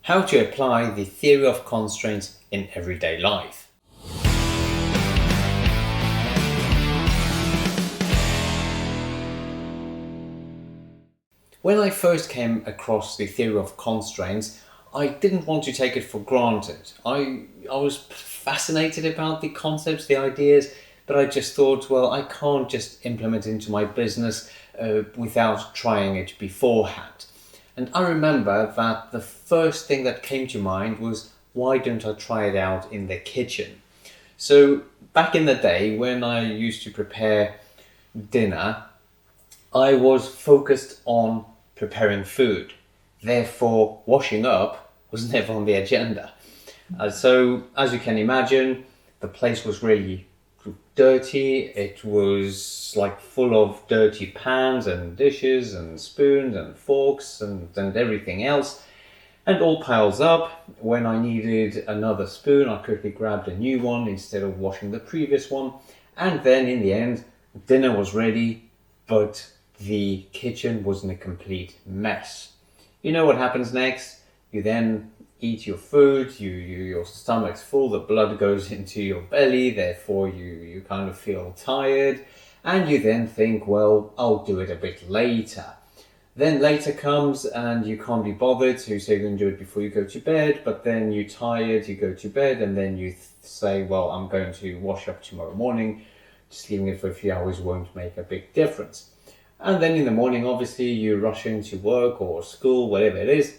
how to apply the theory of constraints in everyday life. When I first came across the theory of constraints, I didn't want to take it for granted. I was fascinated about the concepts, the ideas, but I just thought, well, I can't just implement it into my business without trying it beforehand. And I remember that the first thing that came to mind was, why don't I try it out in the kitchen? So back in the day when I used to prepare dinner, I was focused on preparing food. Therefore, washing up was never on the agenda. So as you can imagine, the place was really dirty. It was like full of dirty pans and dishes and spoons and forks and everything else, and all piles up. When I needed another spoon, I quickly grabbed a new one instead of washing the previous one, and then in the end dinner was ready, but the kitchen was in a complete mess. You know what happens next? You then eat your food, your stomach's full, the blood goes into your belly, therefore you kind of feel tired, and you then think, well, I'll do it a bit later. Then later comes and you can't be bothered, so you say you're going to do it before you go to bed, but then you're tired, you go to bed, and then you say, well, I'm going to wash up tomorrow morning. Just leaving it for a few hours won't make a big difference. And then in the morning, obviously, you're rushing to work or school, whatever it is,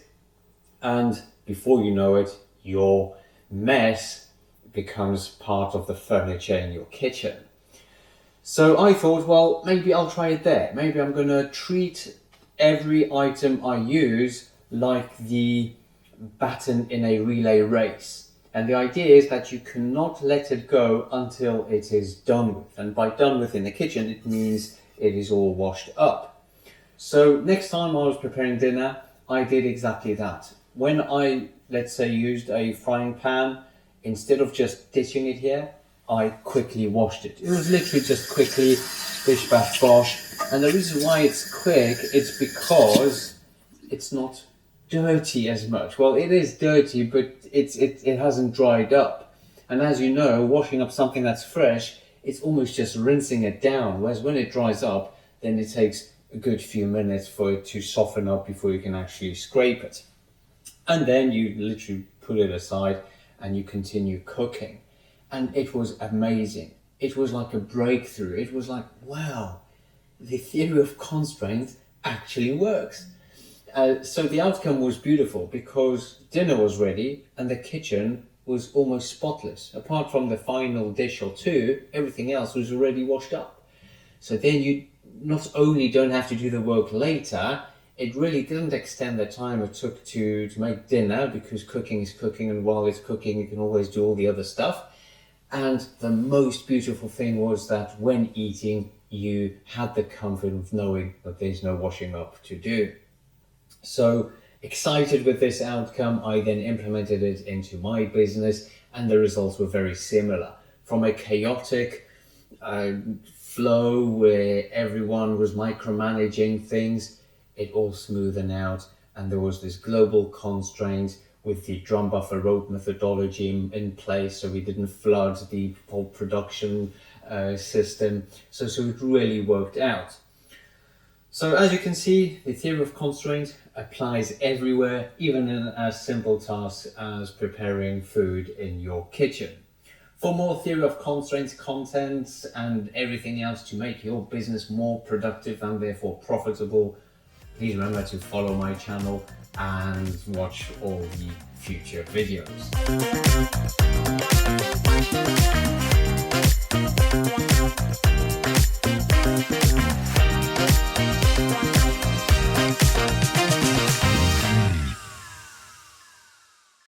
and before you know it, your mess becomes part of the furniture in your kitchen. So I thought, well, maybe I'll try it there. Maybe I'm going to treat every item I use like the baton in a relay race. And the idea is that you cannot let it go until it is done with. And by done with in the kitchen, it means it is all washed up. So next time I was preparing dinner, I did exactly that. When I, let's say, used a frying pan, instead of just ditching it here, I quickly washed it. It was literally just quickly, bish bash bosh. And the reason why it's quick, it's because it's not dirty as much. Well, it is dirty, but it hasn't dried up. And as you know, washing up something that's fresh, it's almost just rinsing it down. Whereas when it dries up, then it takes a good few minutes for it to soften up before you can actually scrape it. And then you literally put it aside and you continue cooking. And it was amazing. It was like a breakthrough. It was like, wow, the theory of constraints actually works. So the outcome was beautiful because dinner was ready and the kitchen was almost spotless. Apart from the final dish or two, everything else was already washed up. So then you not only don't have to do the work later, it really didn't extend the time it took to make dinner, because cooking is cooking, and while it's cooking you can always do all the other stuff. And the most beautiful thing was that when eating, you had the comfort of knowing that there's no washing up to do. So excited with this outcome, I then implemented it into my business, and the results were very similar. From a chaotic flow where everyone was micromanaging things, it all smoothened out, and there was this global constraint with the drum buffer road methodology in place, so we didn't flood the whole production system. So it really worked out. So as you can see, the theory of constraint applies everywhere, even in as simple tasks as preparing food in your kitchen. For more theory of constraints content and everything else to make your business more productive and therefore profitable, please remember to follow my channel and watch all the future videos.